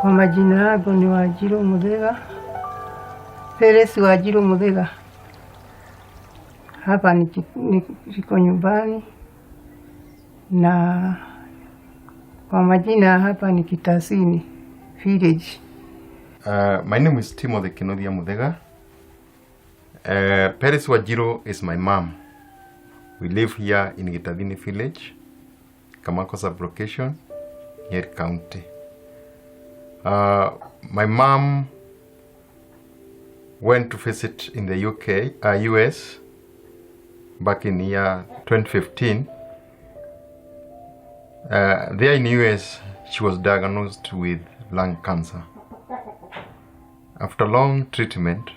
Kwa majina yangu ni Wanjiru Muthiga, Felix Wanjiru Muthiga. Hapa niko nyumbani na kwa majina hapa ni Kitasini village. My name is Testimonial Muthiga. Felix Wanjiru is my mom. We live here in Gitabini village, Kamako sub-location, Nyeri County. My mom went to visit in the US back in year 2015. There in the US, she was diagnosed with lung cancer. After long treatment,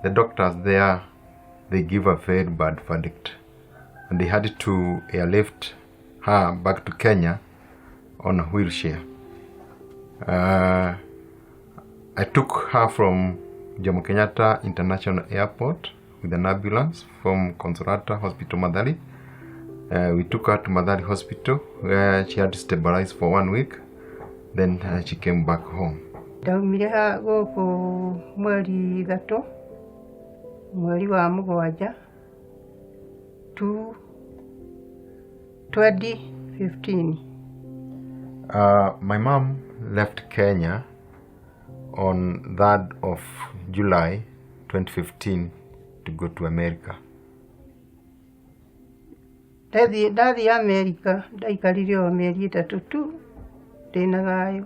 the doctors there, they give a very bad verdict, and they had to airlift her back to Kenya on a wheelchair. I took her from Jomo Kenyatta International Airport with an ambulance from Consolata Hospital Mathari. We took her to Mathari Hospital where she had to stabilize for 1 week. Then she came back home. Ndaumire gũkũ mweri 3 mweri wa Mũgwanja 2015. My mom left Kenya on 3rd of July 2015 to go to America. Ndathi America, ndaikarire o mĩeri 3 tu ndĩna thayũ.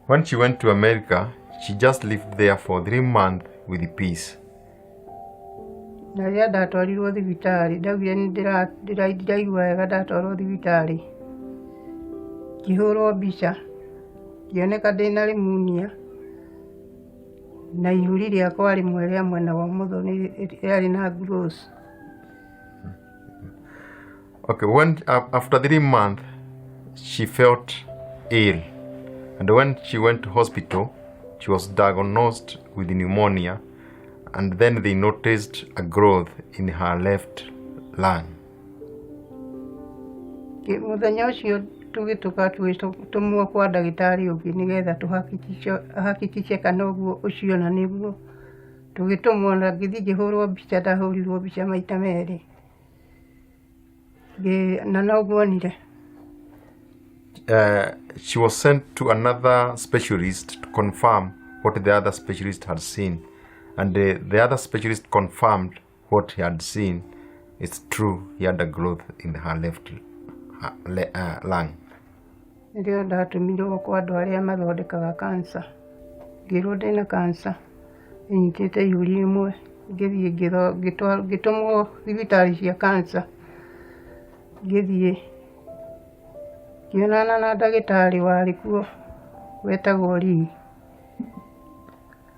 When she went to America, she just lived there for 3 months with peace. Na rĩrĩa ndatwarirwo thibitarĩ, ndaugire ndĩraigua wega ndatwarwo thibitarĩ. Ngĩhũrwo mbica, ngĩoneka ndĩna pneumonia, na ihuri rĩakwa rĩmwe rĩa mwena wa ũmotho rĩarĩ na growth. Okay, after 3 months, she felt ill. And when she went to hospital, she was diagnosed with pneumonia, and then they noticed a growth in her left lung. Mũthenya ũcio tũgĩtũka tũmwo kwa ndagĩtarĩ ũngĩ nĩgetha tũhakikiche kana ũguo ũcio na nĩguo. Tũgĩtũmwo na ngĩthiĩ ngĩhũrwo mbica, ndahũrirwo mbica maita merĩ. Na noguo onire. She was sent to another specialist to confirm what the other specialist had seen, and the other specialist confirmed what he had seen. It's true, he had a growth in her left lung. Ndio ndatũmirwo kwa andũ arĩa mathondekaga cancer. Ngĩrwo ndĩna cancer, nyitĩte ihuri rimwe, ngĩthiĩ ngĩtũmwo thibitarĩ cia cancer. Ngĩthiĩ ngĩonana na ndagĩtarĩ warĩ kuo wetagwo Lee.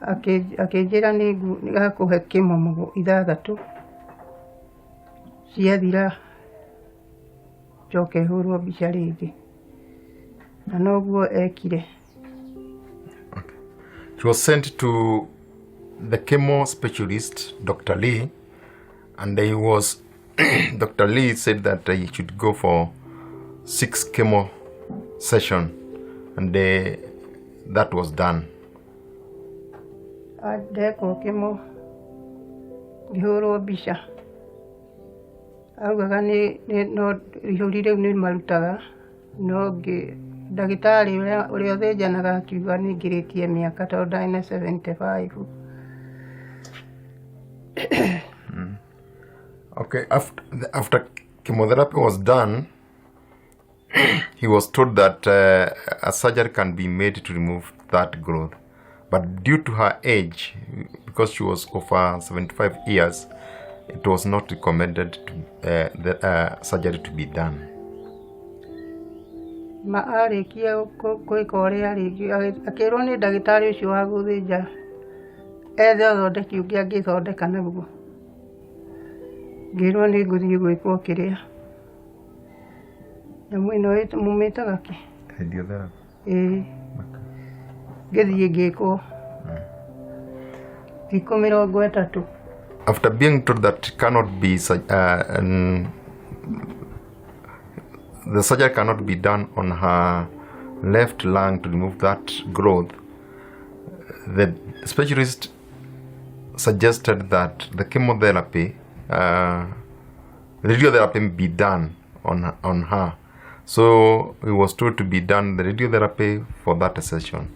Akĩnjĩra nĩgakũhe kĩmomo 6 ciathira njoke hũrwo mbica rĩngĩ. Na noguo ekire. She was sent to the chemo specialist, Dr. Lee, and Dr. Lee said that he should go for 6 chemo session, and that was done. Ndekwo kĩmo ngĩhũrwo mbica. Augaga no ihuri rĩu nĩ marutaga, no ndagĩtarĩ ũrĩa ũthĩnjanaga akiuga nĩ ngĩrĩtie mĩaka tondũ ndarĩ na 75. Okay, after chemotherapy was done, he was told that a surgery can be made to remove that growth. But due to her age, because she was over 75 years, it was not recommended the surgery to be done. Arĩkia gwĩka ũrĩa akĩrwo nĩ ndagĩtarĩ ũcio wa gũthĩnja ethe ũthondeki ũngĩ angĩthondeka naguo. Ngĩrwo nĩ ngũthiĩ gwĩkwo kĩrĩa. Nyamũ ĩno mũmĩtaga kĩ? Radiotherapy. Ngĩthiĩ ngĩkwo. Thikũ 30. After being told that cannot be the surgery cannot be done on her left lung to remove that growth, the specialist suggested that the chemotherapy, radiotherapy be done on her. So it was told to be done the radiotherapy for that session.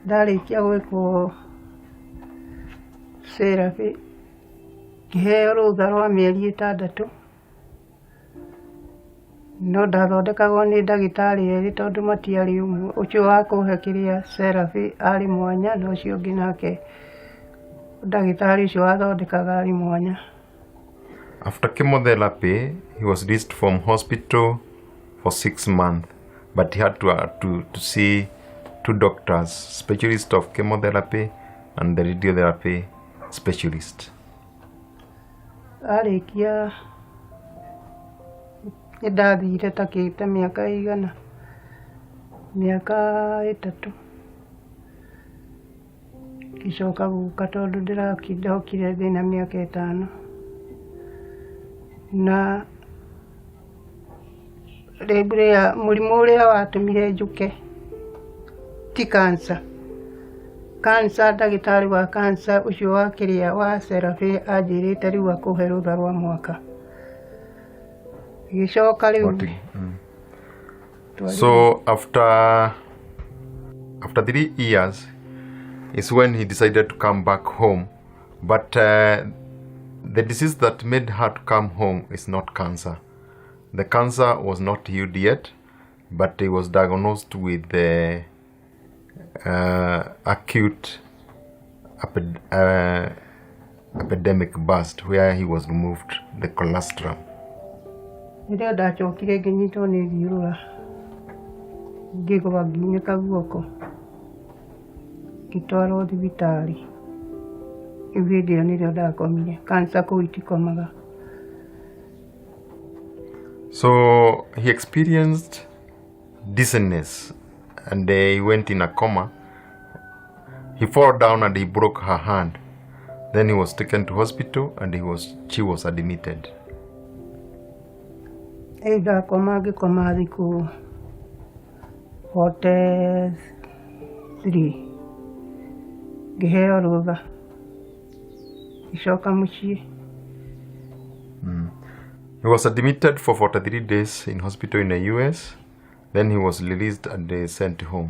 Ndarikia gwikwo therapy ngiheo rutha rwa mĩeri 6 no ndathondekagwo nĩ ndagĩtarĩ erĩ tondũ matiarĩ ũmwe. Ũcio wa kũhe kĩrĩa therapy arĩ mwanya na ũcio ũngĩ nake ndagĩtarĩ ũcio wathondekaga arĩ mwanya. After chemotherapy, he was released from hospital for 6 months, but he had to see 2 doctors, specialist of chemotherapy and the radiotherapy specialist. Arĩkia nĩndathire takĩte mĩaka igana, mĩaka 3 ngĩcoka gũka tondũ ndĩrakindokire thĩna mĩaka 5 na rĩu mũrimũ ũrĩa watũmire njũke ti cancer. Cancer, ndagĩtarĩ wa cancer ũcio wa kĩrĩa wa therapy anjĩrĩte rĩu akũhe rũtha rwa mwaka. Gĩcoka rĩu so after 3 years is when he decided to come back home, but the disease that made her to come home is not cancer. The cancer was not healed yet, but he was diagnosed with the acute epidemic burst, where he was removed the colostrum. Rĩrĩa ndacokire ngĩnyitwo nĩ thiũrũra ngĩgũa ngiunĩka guoko ngĩtwarwo thibitarĩ. Rĩu hĩndĩ ĩyo nĩrĩo ndakomire. Cancer kũu itikomaga. So he experienced dizziness and he went in a coma. He fell down and he broke her hand. Then he was taken to hospital and she was admitted. Rĩu ndakoma ngĩkoma thikũ 43 ngĩheo rũtha ngĩcoka mũciĩ. He was admitted for 43 days in hospital in the US. Then he was released and sent home.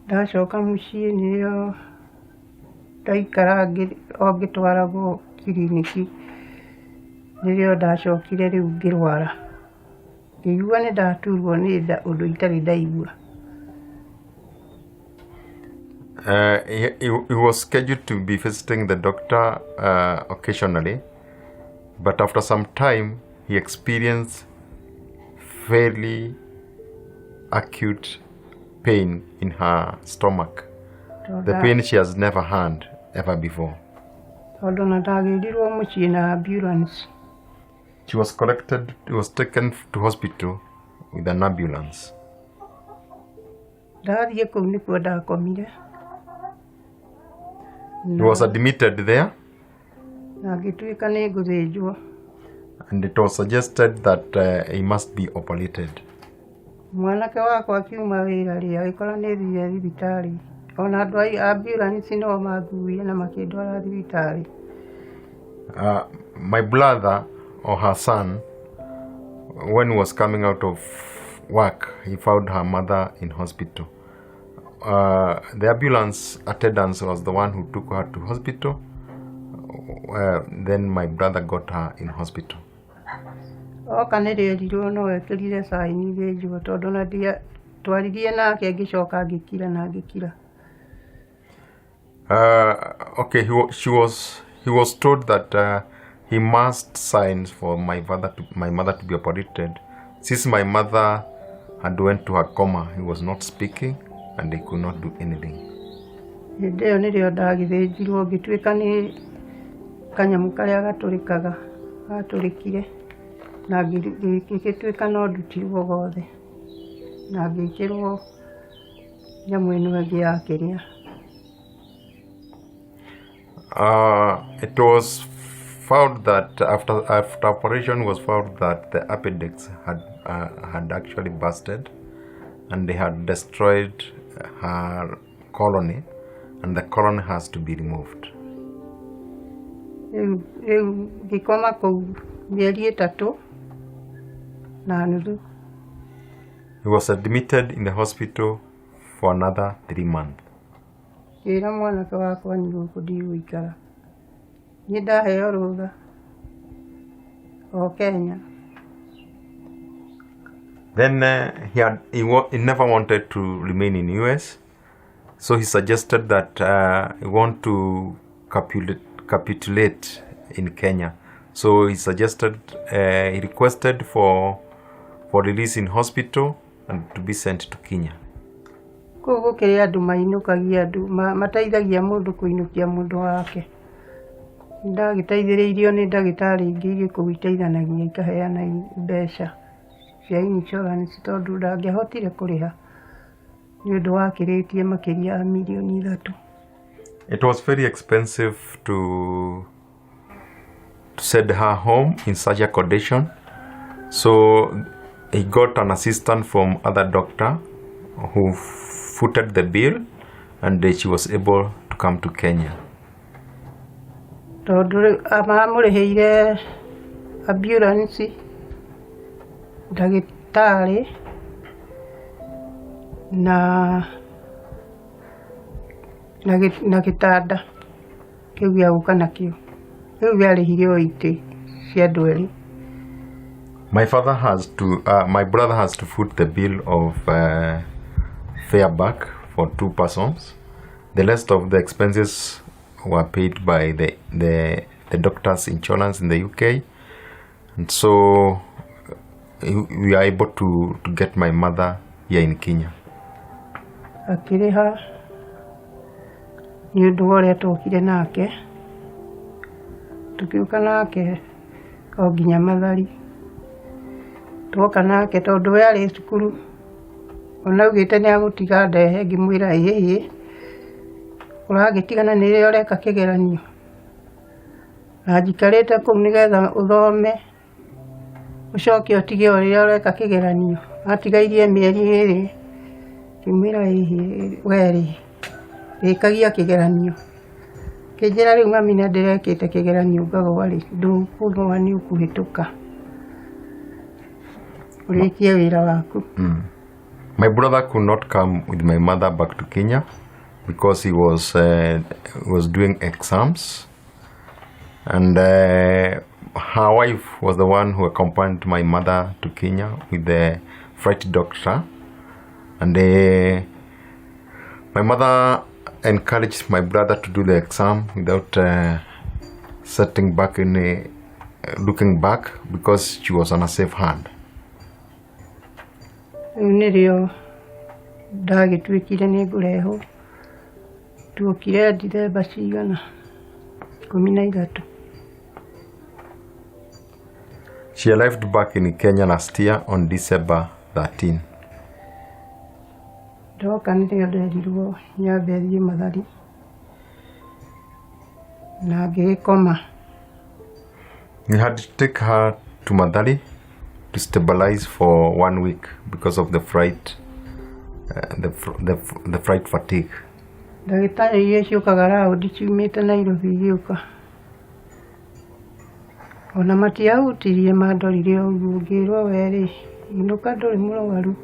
Ndacoka mũciĩ nĩrĩo ndaikara ngĩtwaragwo kiriniki. Nĩrĩo ndacokire rĩu ngĩrwara. Ngĩigua nĩ ndaturwo nĩ nda ũndũ itarĩ ndaigua. He was scheduled to be visiting the doctor occasionally, but after some time he experienced fairly acute pain in her stomach, the pain she has never had ever before. Tondũ na ndagĩrirwo mũciĩ na ambulance. She was taken to hospital with an ambulance. Ndathiĩ kũu nĩkuo ndakomire. He was admitted there. Na ngĩtuĩka nĩ ngũthĩnjwo. And it was suggested that he must be operated. Mwanake wakwa akiuma wĩra agĩkora nĩ thire thibitarĩ. Ona andũ a ambulance no manguire na makĩndwara thibitarĩ. My brother or her son, when he was coming out of work, he found her mother in hospital. The ambulance attendant was the one who took her to hospital. Then my brother got her in hospital. Oka nĩrĩerirwo no ekĩrire saini thĩnjwo tondũ na twaririe nake ngĩcoka ngĩkira na ngĩkira. Okay, he was told that he must sign for my mother to be operated. Since my mother had went to her coma, he was not speaking and he could not do anything. Hĩndĩ ĩyo nĩrĩo ndagĩthĩnjirwo ngĩtuĩka nĩ kanyamũ karĩa gatũrĩkaga gatũrĩkire na ngĩtuĩka no ndutirwo gothe na ngĩkĩrwo nyamũ ĩno ĩngĩ ya kĩrĩa. It was found that after operation was found that the appendix had actually busted, and they had destroyed her colony, and the colony has to be removed. Gikoma kou mieri itatu na nuthu. He was admitted in the hospital for another 3 months. Ira mwanake wakwa ni guku ndigũikara. Nĩ ndaheo rũtha o Kenya. Then he never wanted to remain in US, so he suggested that he want to capitulate in Kenya. So he suggested, he requested for release in hospital and to be sent to Kenya. Koguo kĩrĩa andũ mainũkagia andũ mateithagia mũndũ kũinũkia mũndũ wake. Ndagĩteithĩrĩirio nĩ ndagĩtarĩ ingĩ igĩkũu iteithanagia ikaheana mbeca cia insurance tondũ ndangĩahotire kũrĩha nĩ ũndũ wakĩrĩtie makĩria ya milioni 3. It was very expensive to send her home in such a condition, so he got an assistant from other doctor who footed the bill, and she was able to come to Kenya. Tondũ amamũrĩhĩire ambulance, ndagĩtarĩ na gĩtanda kĩu gĩa gũka nakĩo. Rĩu gĩarĩhire o itĩ cia andũ erĩ. My brother has to foot the bill of fare back for 2 persons. The rest of the expenses were paid by the doctor's insurance in the UK, and so we are able to get my mother here in Kenya. Akĩrĩha nĩ ũndũ wa ũrĩa tũkire nake, tũkiuka nake o nginya Mathari. Twoka nake tondũ we arĩ cukuru, ona augĩte nĩ agũtiga ndehe, ngĩmwĩra ĩhĩ ũragĩtigana nĩ rĩrĩa ũreka kĩgeranio, na njikarĩte kũu nĩgetha ũthome ũcoke ũtige o rĩrĩa ũreka kĩgeranio. Atigairie mĩeri 2, ngĩmwĩra ĩhĩ werĩ ĩkagia kĩgeranio. Kĩnjĩra rĩu mami nĩ ndĩrekĩte kĩgeranio ngagwa-rĩ, ndũkũgwa nĩ ũkũhĩtũka ũrĩkie wĩra waku. My brother could not come with my mother back to Kenya because he was doing exams, and her wife was the one who accompanied my mother to Kenya with the flight doctor, and my mother encouraged my brother to do the exam without looking back because she was on a safe hand. Nĩrĩo ndagĩtuĩkire nĩ ngũrehwo, tuokire December cigana 13. She arrived back in Kenya last year on December 13. Ndoka nĩrĩo nderirwo nyambe thiĩ Mathari na ngĩgĩkoma. We had to take her to Mathari to stabilize for 1 week because of the fright, the fright fatigue. Ndagĩtarĩ iria ciũkaga raũndi ciumĩte Nairobi igĩũka, ona matiahutirie mandorire o ũguo, ngĩrwo werĩ inũka ndũrĩ mũrwaru.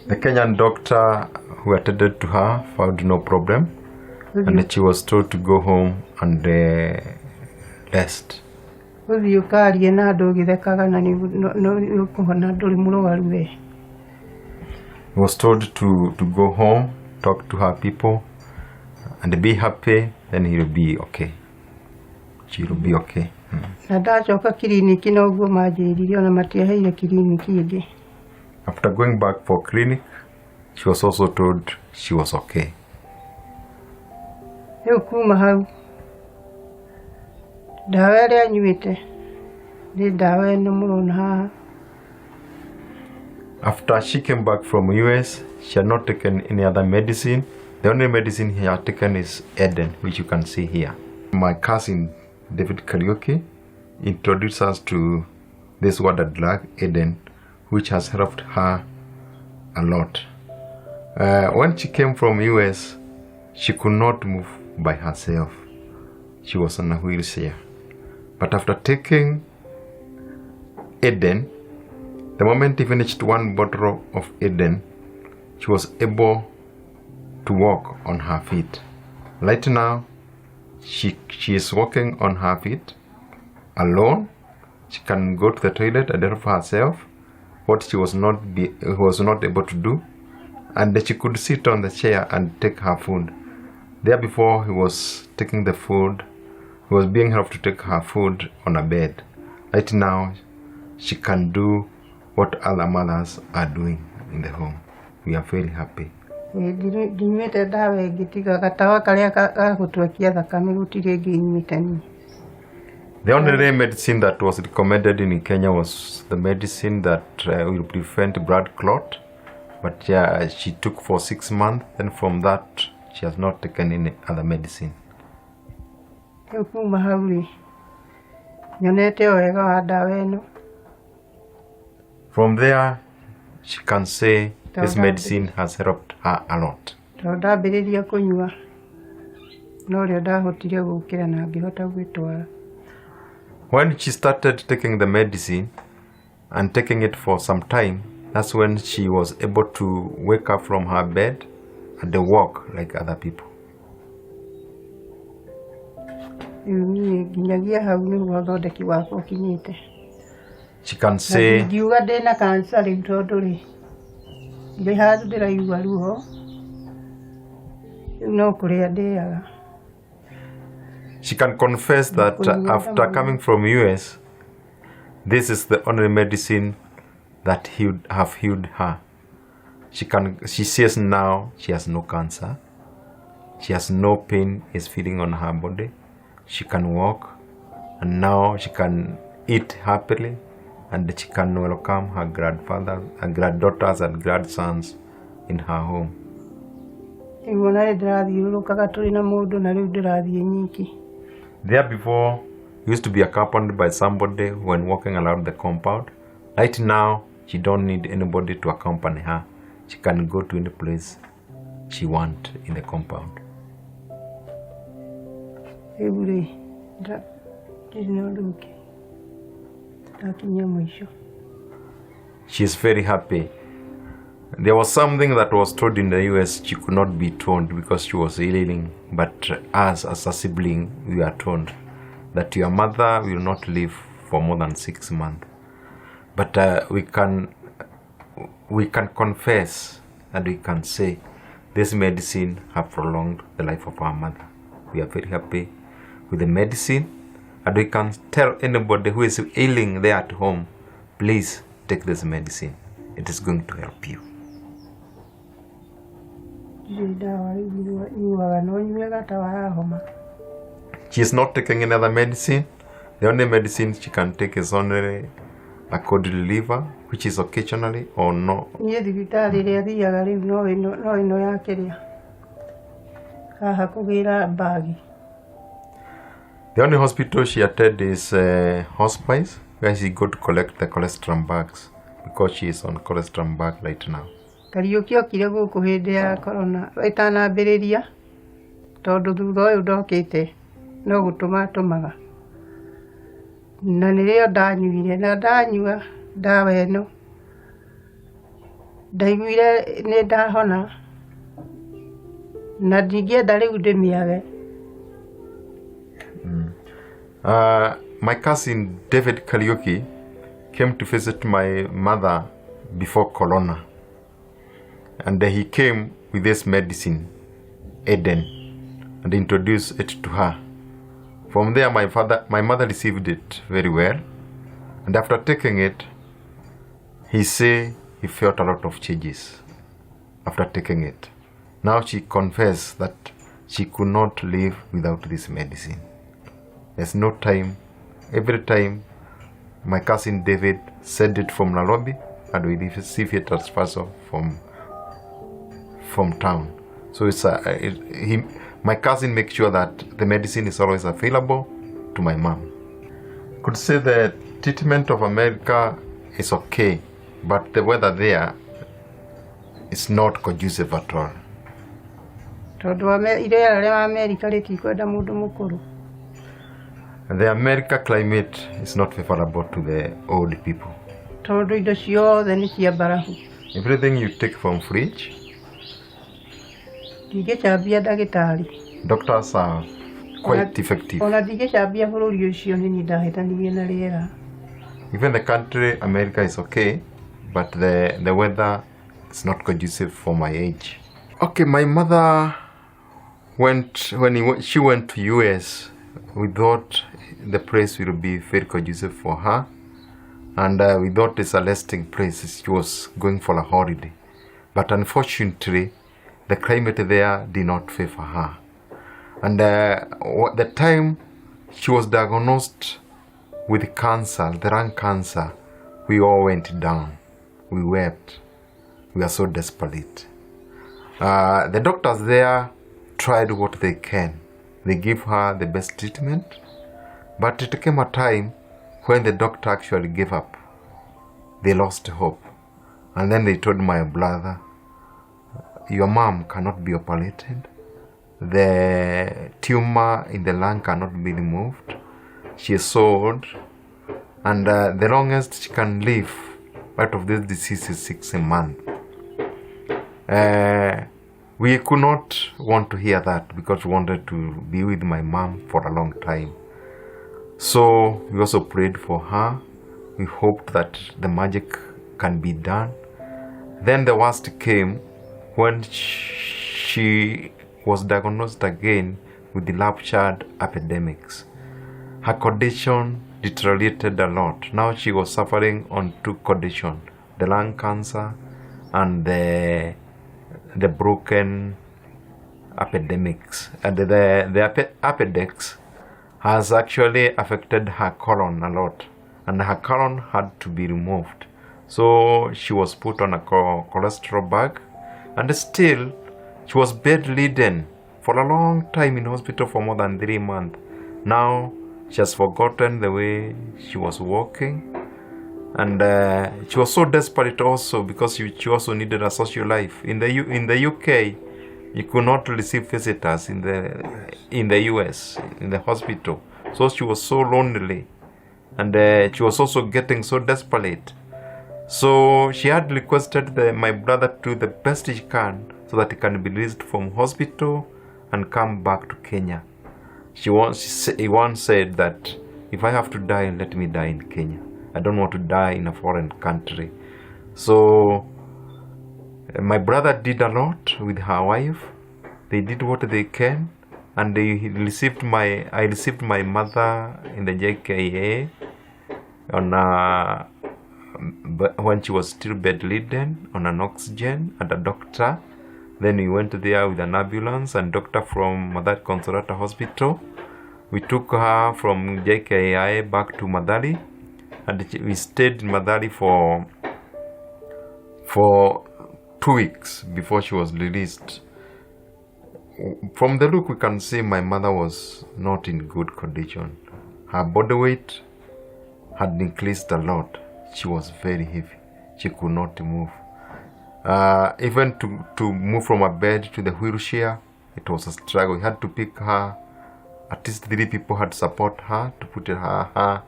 The Kenyan doctor who attended to her found no problem, and she was told to go home and rest. Ũthiĩ ũkarie na andũ ũgĩthekaga na nĩũkũhona ndũrĩ mũrwaru we. He was told to go home, talk to her people, and be happy, then he will be okay. She will be okay. Na ndacoka kiriniki noguo manjĩrire ona matiaheire kiriniki ĩngĩ. After going back for clinic, she was also told she was okay. Rĩu kuma hau ndawa ĩrĩa anyuĩte nĩ ndawa ĩno mũrona haha. After she came back from US, she had not taken any other medicine. The only medicine he had taken is Eden, which you can see here. My cousin David Kariuki introduced us to this water drug, Eden, which has helped her a lot. When she came from US, she could not move by herself. She was on a wheelchair. But after taking Eden, the moment he finished one bottle of Eden, she was able to walk on her feet. Right now, she is walking on her feet alone. She can go to the toilet and help herself, what she was not able to do, and she could sit on the chair and take her food. There before he was taking the food, he was being helped to take her food on a bed. Right now, she can do what other mothers are doing in the home. We are very happy. Ndinyuĩte ndawa ĩngĩ tiga gatawa karĩa gagũtwekia thakame gũtirĩ ĩngĩ nyuĩte niĩ. The only medicine that was recommended in Kenya was the medicine that will prevent blood clot. But she took for 6 months, and from that, she has not taken any other medicine. Kuma hau rĩ, nyonete wega wa ndawa ĩno. From there, she can say this medicine has helped her a lot. Ndambĩrĩria kũnyua, no rĩo ndahotire gũkĩra na ngĩhota gwĩtwara. When she started taking the medicine and taking it for some time, that's when she was able to wake up from her bed and walk like other people. Nginyagia hau nĩguo ũthondeki wakwa ũkinyĩte. She can say, ngiuga ndĩna cancer rĩu tondũ rĩ, ndĩ handũ ndĩraigua ruo, rĩu no kũrĩa ndĩaga. She can confess that after coming from US, this is the only medicine that have healed her. She says now she has no cancer. She has no pain is feeling on her body. She can walk, and now she can eat happily, and she can welcome her grandfather, her granddaughters and grandsons in her home. There before, used to be accompanied by somebody when walking around the compound. Right now, she don't need anybody to accompany her. She can go to any place she wants in the compound. She is very happy. There was something that was told in the US she could not be told because she was ailing, but us as a sibling, we are told that your mother will not live for more than 6 months. But we can confess and we can say this medicine have prolonged the life of our mother. We are very happy with the medicine, and we can tell anybody who is ailing there at home, please take this medicine. It is going to help you. She is not taking another medicine. The only medicine she can take is only a cold reliever, which is occasionally or no. The only hospital she attended is hospice, where she go to collect the cholesterol bags because she is on cholesterol bag right now. Kariuki okire gũkũ hĩndĩ ya corona ĩtanambĩrĩria tondũ thutha ũyũ ndokĩte no gũtũma tũmaga na nĩrĩo ndanyuire na ndanyua ndawa ĩno ndaiguire nĩ ndahona na ndingĩenda rĩu ndĩmĩage. My cousin David Kariuki came to visit my mother before corona. And he came with this medicine, Eden, and introduced it to her. From there, my mother received it very well. And after taking it, he said he felt a lot of changes after taking it. Now she confessed that she could not live without this medicine. There's no time. Every time, my cousin David sent it from Nairobi, and we receive it as transfer from town. So it's My cousin makes sure that the medicine is always available to my mom. Could say the treatment of America is okay, but the weather there is not conducive at all. The America climate is not favorable to the old people. Everything you take from fridge. Doctors are quite effective. Even the country, America, is okay, but the weather is not conducive for my age. Okay, my mother she went to US, we thought the place will be very conducive for her, and we thought it's a resting place. She was going for a holiday, but unfortunately, the climate there did not favor her. And the time she was diagnosed with cancer, the lung cancer, we all went down. We wept. We are so desperate. The doctors there tried what they can. They gave her the best treatment, but it came a time when the doctor actually gave up. They lost hope. And then they told my brother, your mom cannot be operated. The tumor in the lung cannot be removed. She is so old, and the longest she can live out of this disease is 6 months. We could not want to hear that because we wanted to be with my mom for a long time. So we also prayed for her. We hoped that the magic can be done. Then the worst came when she was diagnosed again with the ruptured epidemics. Her condition deteriorated a lot. Now she was suffering on 2 conditions, the lung cancer and the broken epidemics. And the appendix has actually affected her colon a lot, and her colon had to be removed. So she was put on a cholesterol bag, and still she was bedridden for a long time in hospital for more than 3 months. Now she has forgotten the way she was walking, and she was so desperate also because she also needed a social life. In the UK, you could not receive visitors in the US, in the hospital. So she was so lonely, and she was also getting so desperate. So she had requested my brother to do the best he can so that he can be released from hospital and come back to Kenya. He once said that if I have to die, let me die in Kenya. I don't want to die in a foreign country. So my brother did a lot with her wife. They did what they can, and I received my mother in the JKA when she was still bedridden on an oxygen and a doctor. Then we went there with an ambulance and doctor from Madari Consolata Hospital. We took her from JKI back to Madari, and we stayed in Madari for 2 weeks before she was released. From the look, we can see my mother was not in good condition. Her body weight had increased a lot. She was very heavy. She could not move. Even to move from a bed to the wheelchair, it was a struggle. We had to pick her. At least 3 people had to support her to put her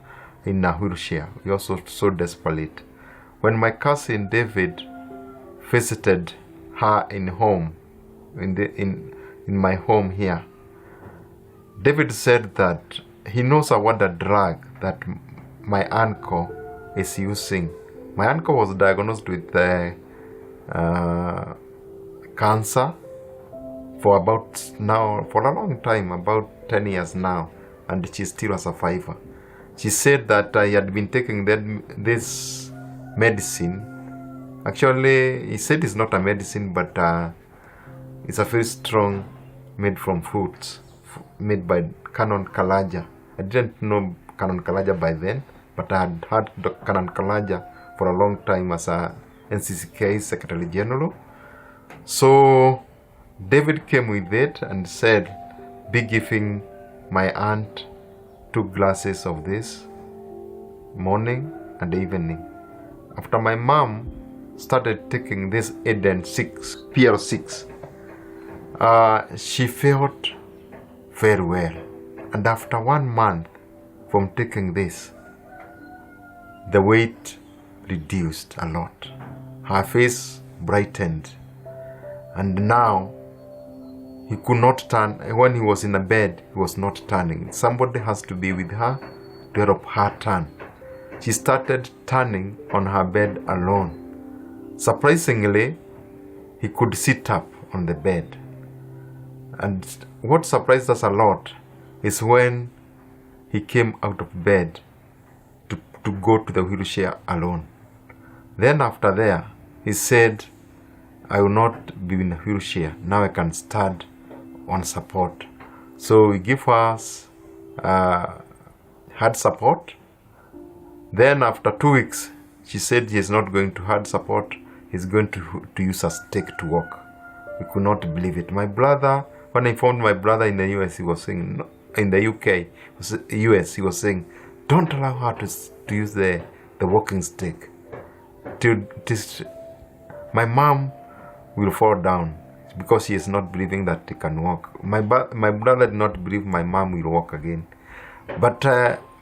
in a wheelchair. We were so desperate. When my cousin David visited her in my home here, David said that he knows about a drug that my uncle is using. My uncle was diagnosed with cancer for a long time, about 10 years now, and she's still a survivor. She said that I had been taking this medicine. Actually, he said it's not a medicine, but it's a very strong, made from fruits, made by Canon Kalaja. I didn't know Canon Kalaja by then, but I had had Canon Kalaja for a long time as a NCCK Secretary General. So David came with it and said, be giving my aunt 2 glasses of this morning and evening. After my mom started taking this Eden 6, PL6, she felt very well. And after 1 month from taking this, the weight reduced a lot. Her face brightened. And now, he could not turn. When he was in a bed, he was not turning. Somebody has to be with her to help her turn. She started turning on her bed alone. Surprisingly, he could sit up on the bed. And what surprised us a lot is when he came out of bed to go to the wheelchair alone. Then after there, he said, I will not be in a wheelchair. Now I can stand on support. So he gave us hard support. Then after 2 weeks, she said he is not going to hard support. He's going to use a stick to walk. We could not believe it. My brother, when I found my brother in the US, he was saying, no, in the UK, US, he was saying, don't allow her to use the walking stick. My mom will fall down because she is not believing that he can walk. My brother did not believe my mom will walk again. But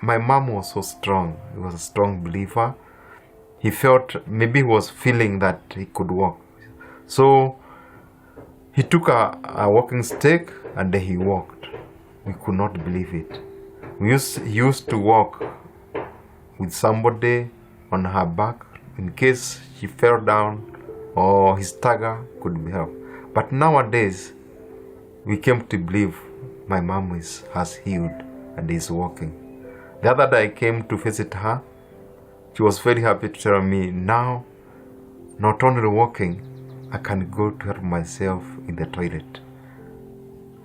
my mom was so strong. He was a strong believer. He felt, maybe he was feeling that he could walk. So he took a walking stick and then he walked. We could not believe it. He used to walk with somebody on her back in case she fell down or his stagger could be helped. But nowadays, we came to believe my mom has healed and is walking. The other day I came to visit her. She was very happy to tell me, now, not only walking, I can go to help myself in the toilet.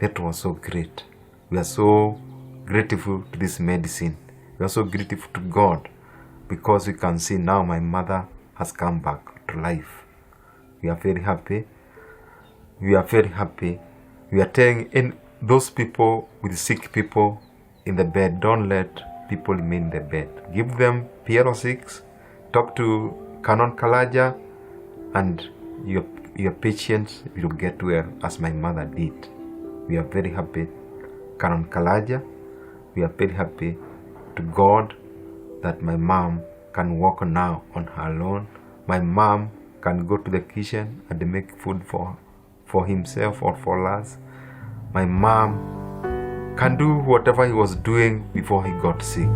That was so great. We are so grateful to this medicine. We are so grateful to God because we can see now my mother has come back to life. We are very happy. We are very happy. We are telling those people with sick people in the bed, don't let people remain in the bed. Give them PL6, talk to Canon Kalaja, and your patients will get well as my mother did. We are very happy, Canon Kalaja. We are very happy to God that my mom can walk now on her own. My mom can go to the kitchen and make food for himself or for us. My mom can do whatever he was doing before he got sick.